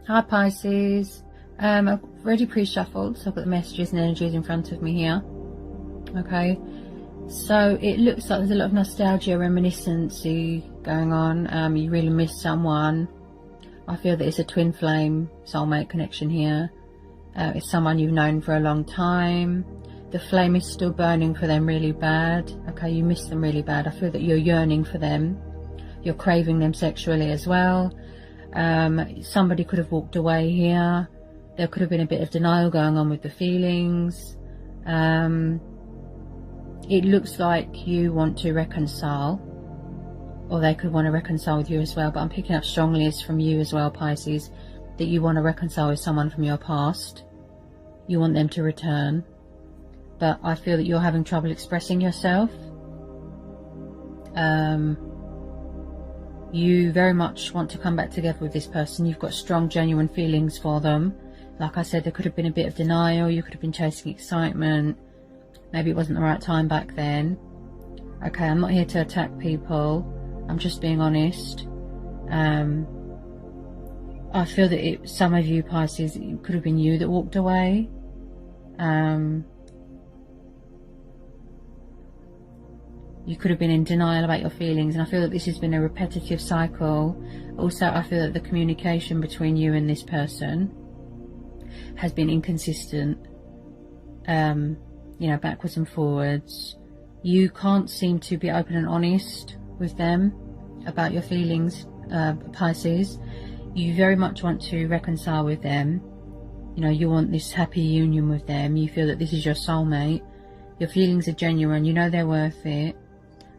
Hi Pisces. I've already pre-shuffled, so I've got the messages and energies in front of me here. Okay, so it looks like there's a lot of nostalgia, reminiscence going on. You really miss someone. I feel that it's a twin flame soulmate connection here. It's someone you've known for a long time. The flame is still burning for them really bad. Okay, you miss them really bad. I feel that you're yearning for them. You're craving them sexually as well. Somebody could have walked away here. There could have been a bit of denial going on with the feelings. It looks like you want to reconcile, or they could want to reconcile with you as well, but I'm picking up strongly as from you as well, Pisces, that you want to reconcile with someone from your past. You want them to return, but I feel that you're having trouble expressing yourself. You very much want to come back together with this person. You've got strong, genuine feelings for them. Like I said, there could have been a bit of denial. You could have been chasing excitement. Maybe it wasn't the right time back then. Okay, I'm not here to attack people. I'm just being honest. I feel that some of you, Pisces, it could have been you that walked away. You could have been in denial about your feelings, and I feel that this has been a repetitive cycle. Also, I feel that the communication between you and this person has been inconsistent, you know, backwards and forwards. You can't seem to be open and honest with them about your feelings, Pisces. You very much want to reconcile with them. You know, you want this happy union with them. You feel that this is your soulmate. Your feelings are genuine. You know they're worth it.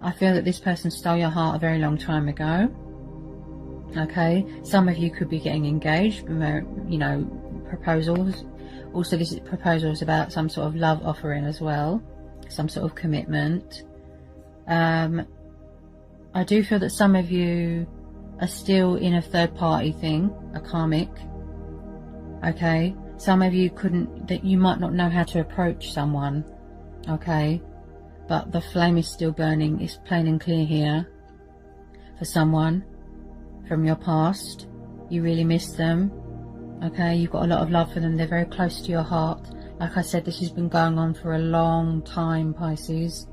I feel that this person stole your heart a very long time ago. Okay, some of you could be getting engaged, you know, proposals. Also, this proposal is about some sort of love offering as well, some sort of commitment. I do feel that some of you are still in a third party thing, a karmic. Okay, some of you that you might not know how to approach someone. Okay, but the flame is still burning. It's plain and clear here for someone from your past. You really miss them. Okay, you've got a lot of love for them. They're very close to your heart. Like I said, this has been going on for a long time, Pisces.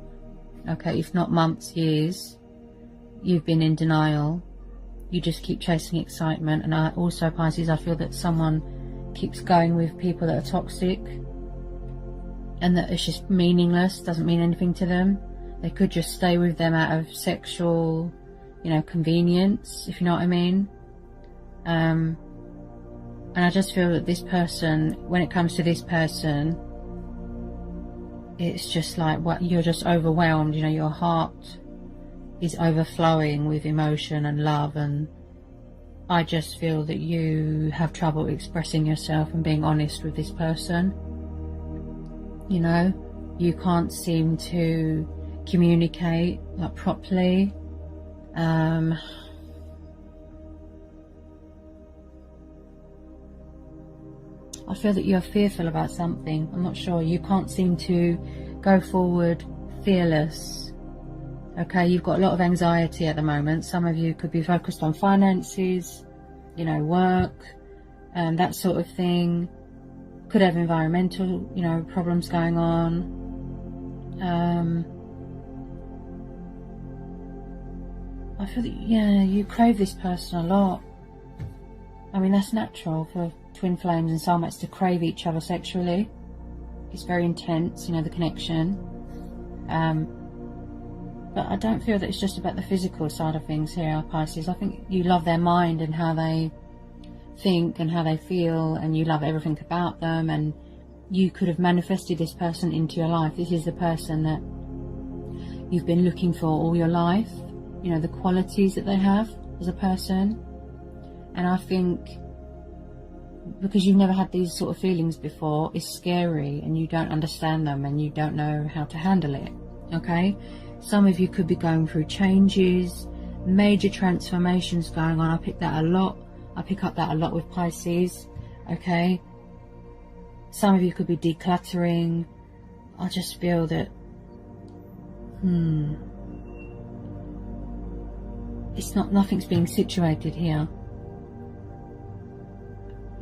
Okay, if not months, years. You've been in denial. You just keep chasing excitement. And also, Pisces, I feel that someone keeps going with people that are toxic, and that it's just meaningless, doesn't mean anything to them. They could just stay with them out of sexual, you know, convenience, if you know what I mean. And I just feel that this person, when it comes to this person, it's just like you're just overwhelmed. You know, your heart is overflowing with emotion and love, and I just feel that you have trouble expressing yourself and being honest with this person. You know, you can't seem to communicate like properly. I feel that you're fearful about something. I'm not sure. You can't seem to go forward fearless. Okay, you've got a lot of anxiety at the moment. Some of you could be focused on finances, you know, work, that sort of thing. Could have environmental, you know, problems going on. I feel that, yeah, you crave this person a lot. I mean, that's natural for twin flames and soulmates to crave each other sexually. It's very intense, you know, the connection. But I don't feel that it's just about the physical side of things here, Pisces. I think you love their mind and how they think and how they feel, and you love everything about them, and you could have manifested this person into your life. This is the person that you've been looking for all your life, you know, the qualities that they have as a person. And I think because you've never had these sort of feelings before, it's scary, and you don't understand them, and you don't know how to handle it. Okay, some of you could be going through changes, major transformations going on. I pick up that a lot with Pisces. Okay, some of you could be decluttering. I just feel that nothing's being situated here.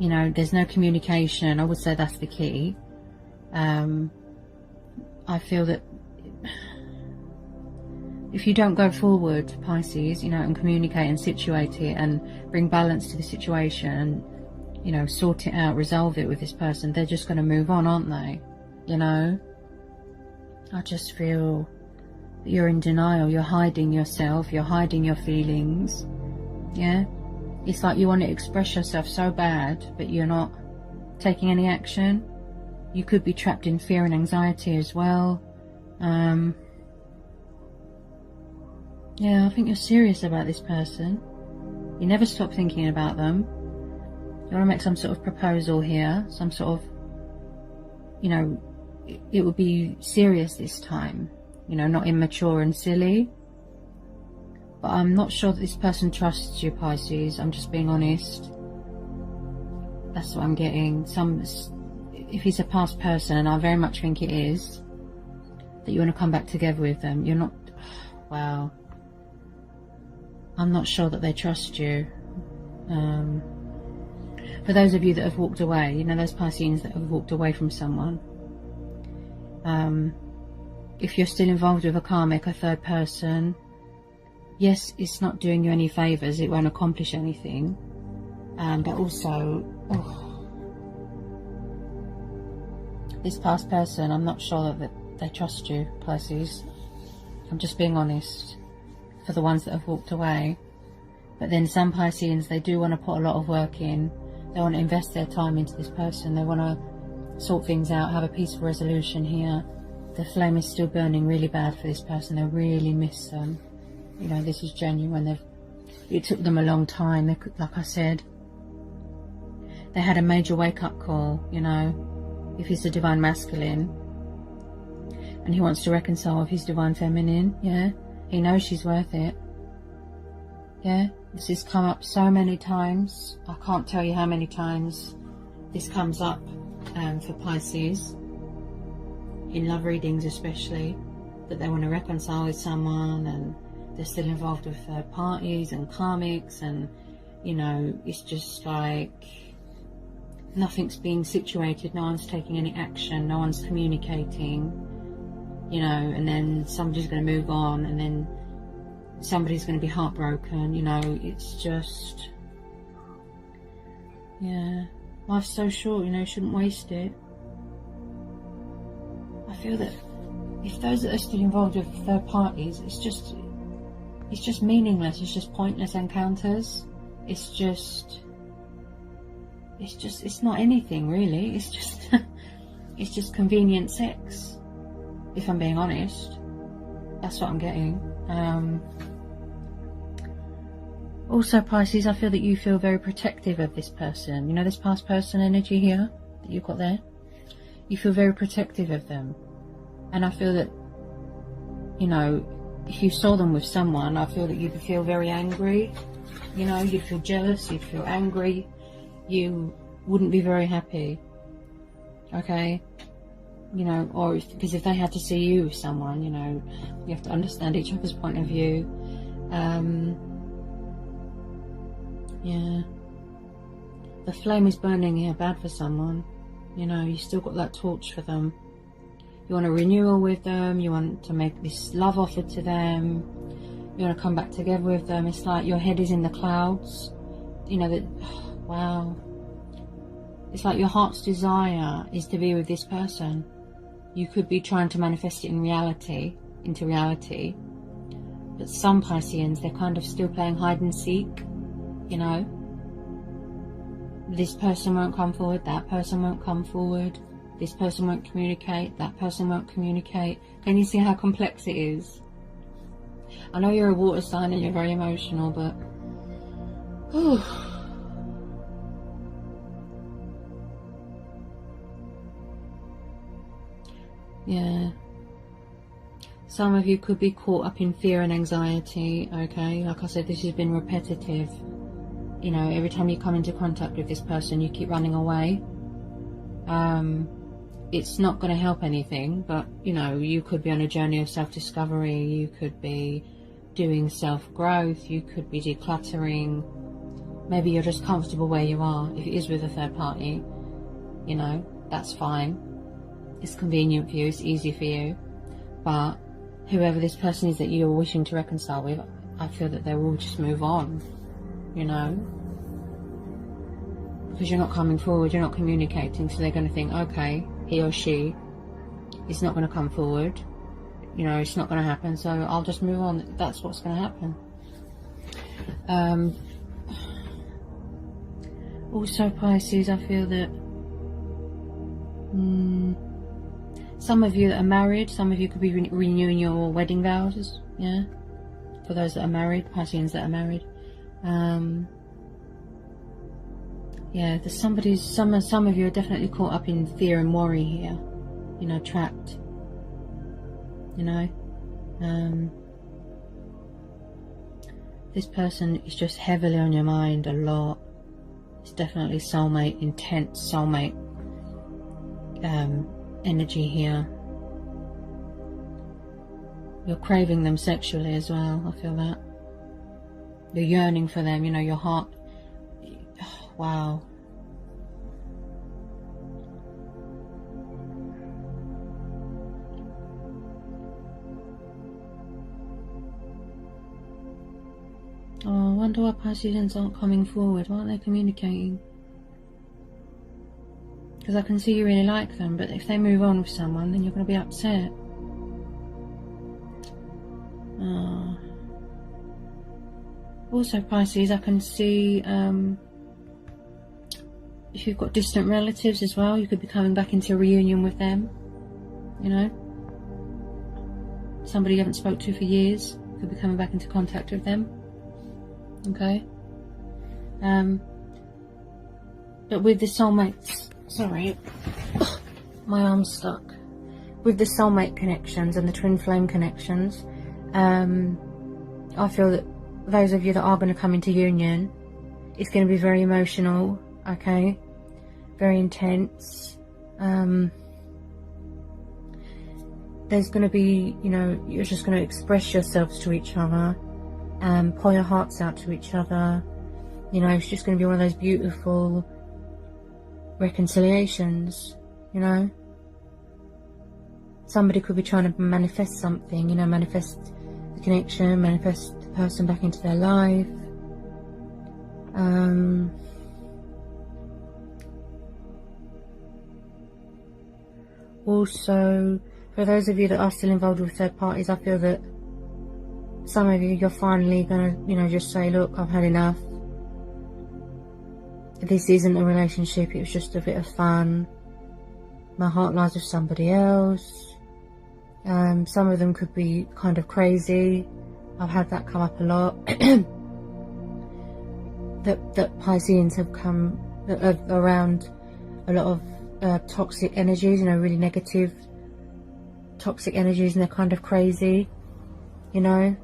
You know, there's no communication. I would say that's the key. I feel that if you don't go forward, Pisces, you know, and communicate and situate it and bring balance to the situation and, you know, sort it out, resolve it with this person, they're just going to move on, aren't they? You know, I just feel that you're in denial, you're hiding yourself, you're hiding your feelings. Yeah, it's like you want to express yourself so bad, but you're not taking any action. You could be trapped in fear and anxiety as well. Yeah, I think you're serious about this person. You never stop thinking about them. You want to make some sort of proposal here, some sort of, you know, it would be serious this time, you know, not immature and silly. But I'm not sure that this person trusts you, Pisces. I'm just being honest. That's what I'm getting. If he's a past person, and I very much think it is, that you want to come back together with them. You're not, wow. I'm not sure that they trust you. For those of you that have walked away, you know, those Pisceans that have walked away from someone, if you're still involved with a karmic, a third person, yes, it's not doing you any favours, it won't accomplish anything, but also, this past person, I'm not sure that they trust you, Pisces. I'm just being honest, for the ones that have walked away. But then some Pisceans, they do want to put a lot of work in. They want to invest their time into this person. They want to sort things out, have a peaceful resolution here. The flame is still burning really bad for this person. They really miss them. You know, this is genuine. It took them a long time. They could, like I said, they had a major wake-up call, you know. If he's a divine masculine and he wants to reconcile with his divine feminine, yeah, he knows she's worth it. Yeah, this has come up so many times. I can't tell you how many times this comes up for Pisces, in love readings especially, that they want to reconcile with someone and they're still involved with third parties and karmics, and, you know, it's just like nothing's being situated, no one's taking any action, no one's communicating, you know, and then somebody's going to move on, and then somebody's going to be heartbroken, you know. It's just, yeah, life's so short, you know, shouldn't waste it. I feel that if those that are still involved with third parties, it's just meaningless, it's just pointless encounters. It's not anything really. It's just convenient sex, if I'm being honest. That's what I'm getting. Also, Pisces, I feel that you feel very protective of this person. You know, this past person energy here that you've got there, you feel very protective of them. And I feel that, you know, if you saw them with someone, I feel that you'd feel very angry. You know, you'd feel jealous, you'd feel angry, you wouldn't be very happy. Okay? You know, or because if they had to see you with someone, you know, you have to understand each other's point of view. Yeah, the flame is burning here bad for someone. You know, you still got that torch for them. You want a renewal with them, you want to make this love offer to them, you want to come back together with them. It's like your head is in the clouds, you know, that, wow, it's like your heart's desire is to be with this person. You could be trying to manifest it in reality, into reality, but some Pisceans, they're kind of still playing hide and seek, you know. This person won't come forward, that person won't come forward, this person won't communicate, that person won't communicate. Can you see how complex it is? I know you're a water sign and you're very emotional, but whew. Yeah, some of you could be caught up in fear and anxiety. Okay, like I said, this has been repetitive. You know, every time you come into contact with this person, you keep running away. It's not going to help anything, but, you know, you could be on a journey of self-discovery, you could be doing self-growth, you could be decluttering, Maybe you're just comfortable where you are. If it is with a third party, you know, that's fine. It's convenient for you, it's easy for you. But whoever this person is that you're wishing to reconcile with, I feel that they will just move on, you know, because you're not coming forward, you're not communicating, so they're going to think, okay, he or she is not going to come forward, you know, it's not going to happen, so I'll just move on. That's what's going to happen. Also, Pisces, I feel that some of you that are married, some of you could be renewing your wedding vows, yeah, for those that are married, Pisceans that are married. Yeah, there's some of you are definitely caught up in fear and worry here, you know, trapped, you know. This person is just heavily on your mind a lot. It's definitely soulmate, intense soulmate energy here. You're craving them sexually as well, I feel that. You're yearning for them, you know, your heart. Wow. Oh, I wonder why Pisceans aren't coming forward. Why aren't they communicating? Because I can see you really like them, but if they move on with someone, then you're going to be upset. Oh. Also, Pisces, I can see if you've got distant relatives as well, you could be coming back into a reunion with them, you know. Somebody you haven't spoke to for years, you could be coming back into contact with them. Okay. But with the soulmates, sorry, my arm's stuck. With the soulmate connections and the twin flame connections, I feel that those of you that are going to come into union, it's going to be very emotional, okay, very intense. There's going to be, you know, you're just going to express yourselves to each other, pour your hearts out to each other. You know, it's just going to be one of those beautiful reconciliations, you know. Somebody could be trying to manifest something, you know, manifest the connection, manifest the person back into their life. Also, for those of you that are still involved with third parties, I feel that some of you, you're finally gonna, you know, just say, look, I've had enough. This isn't a relationship, it was just a bit of fun. My heart lies with somebody else. Some of them could be kind of crazy. I've had that come up a lot. that Pisceans have come around a lot of toxic energies, you know, really negative toxic energies, and they're kind of crazy, you know.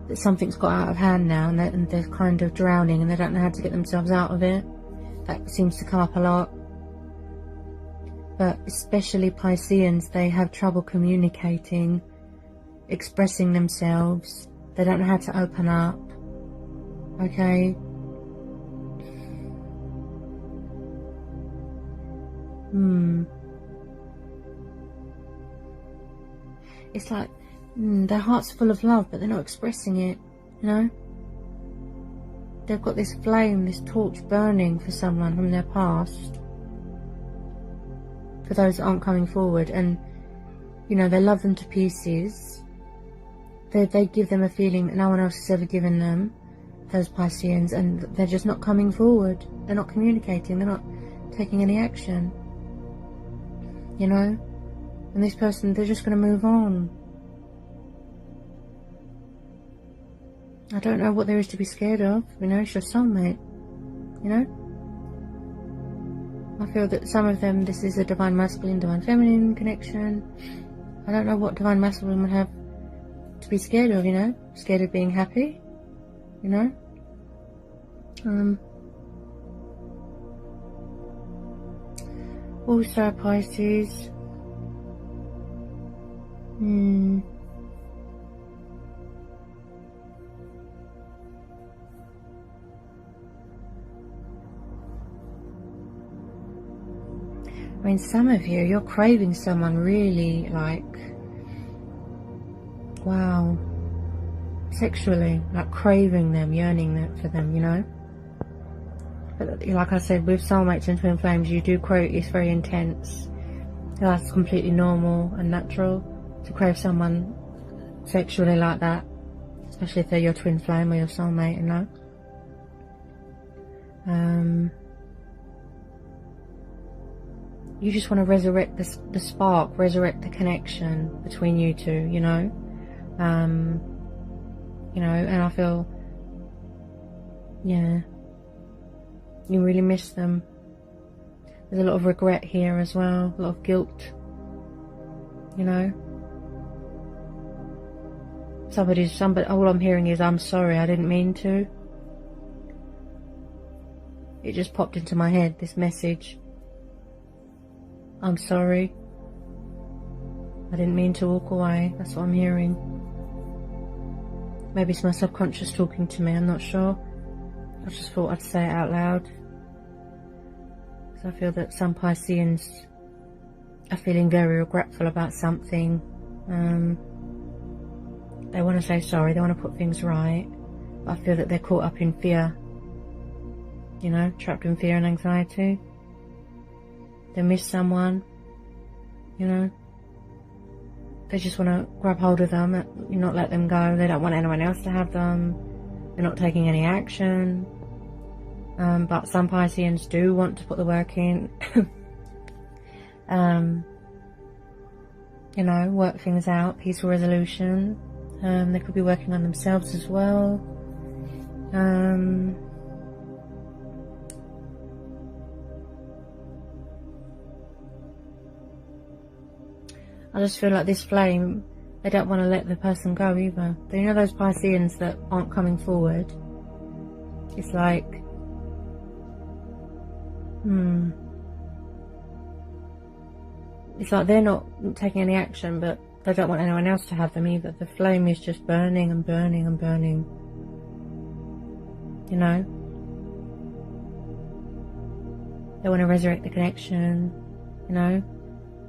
That something's got out of hand now, and they're kind of drowning and they don't know how to get themselves out of it. That seems to come up a lot. But especially Pisceans, they have trouble communicating, expressing themselves. They don't know how to open up. Okay. It's like their heart's full of love, but they're not expressing it, you know. They've got this flame, this torch burning for someone from their past. For those that aren't coming forward, and you know, they love them to pieces. They give them a feeling that no one else has ever given them, those Pisceans, and they're just not coming forward. They're not communicating, they're not taking any action, you know. And this person, they're just going to move on. I don't know what there is to be scared of, you know. It's your soulmate, you know. I feel that some of them, this is a divine masculine, divine feminine connection. I don't know what divine masculine would have to be scared of, you know. Scared of being happy, you know. Also, Pisces. I mean, some of you, you're craving someone really, like, wow, sexually, like craving them, yearning for them, you know. But like I said, with soulmates and twin flames, you do crave, it's very intense. That's completely normal and natural to crave someone sexually like that, especially if they're your twin flame or your soulmate, you know. You just want to resurrect the spark, resurrect the connection between you two, you know. You know, and I feel, yeah, you really miss them. There's a lot of regret here as well, a lot of guilt, you know. Somebody, all I'm hearing is, I'm sorry, I didn't mean to. It just popped into my head, this message. I'm sorry. I didn't mean to walk away. That's what I'm hearing. Maybe it's my subconscious talking to me, I'm not sure. I just thought I'd say it out loud. So I feel that some Pisceans are feeling very regretful about something. They want to say sorry, they want to put things right. But I feel that they're caught up in fear. You know, trapped in fear and anxiety. They miss someone, you know. They just want to grab hold of them, not let them go. They don't want anyone else to have them. They're not taking any action. But some Pisceans do want to put the work in. You know, work things out, peaceful resolution. They could be working on themselves as well. I just feel like this flame, they don't want to let the person go either. You know those Pisceans that aren't coming forward? It's like, it's like they're not taking any action, but they don't want anyone else to have them either. The flame is just burning and burning and burning. You know? They want to resurrect the connection, you know?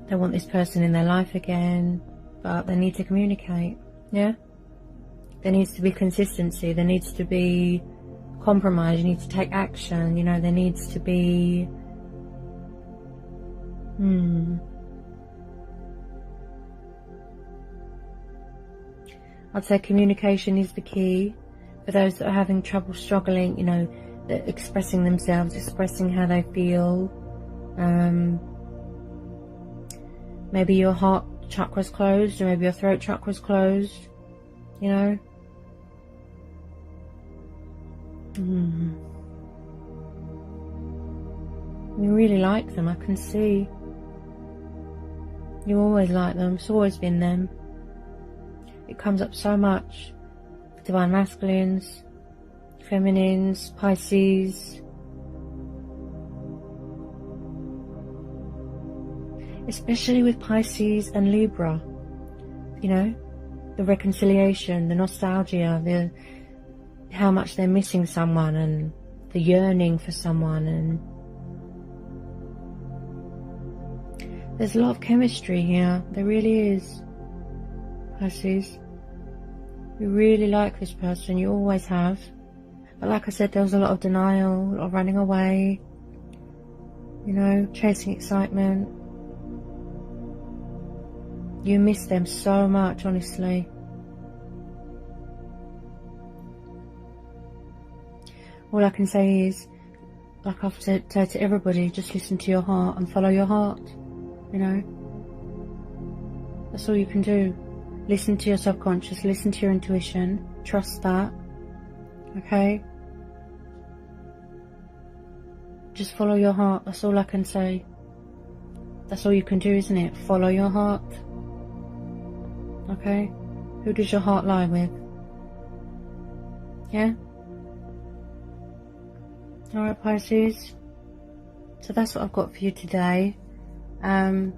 They want this person in their life again, but they need to communicate, yeah? There needs to be consistency, there needs to be compromise, you need to take action, you know, there needs to be... I'd say communication is the key for those that are having trouble struggling, you know, expressing themselves, expressing how they feel. Maybe your heart chakra's closed, or maybe your throat chakra's closed, you know. You really like them, I can see. You always like them, it's always been them. It comes up so much. Divine masculines, feminines, Pisces. Especially with Pisces and Libra, you know, the reconciliation, the nostalgia, how much they're missing someone, and the yearning for someone, and there's a lot of chemistry here. There really is. Pisces, you really like this person, you always have, but like I said, there was a lot of denial, a lot of running away, you know, chasing excitement. You miss them so much, honestly. All I can say is, like I've said to everybody, just listen to your heart and follow your heart, you know. That's all you can do. Listen to your subconscious, listen to your intuition, trust that, okay? Just follow your heart, that's all I can say. That's all you can do, isn't it? Follow your heart. Okay? Who does your heart lie with? Yeah? Alright, Pisces. So that's what I've got for you today. I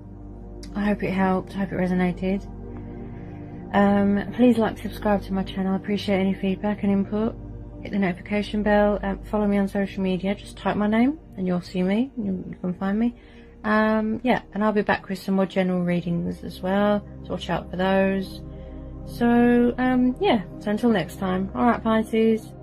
hope it helped, I hope it resonated. Please like, subscribe to my channel. I appreciate any feedback and input. Hit the notification bell. Follow me on social media. Just type my name and you'll see me. You can find me. Yeah, and I'll be back with some more general readings as well, so watch out for those. So yeah, so until next time. Alright, Pisces.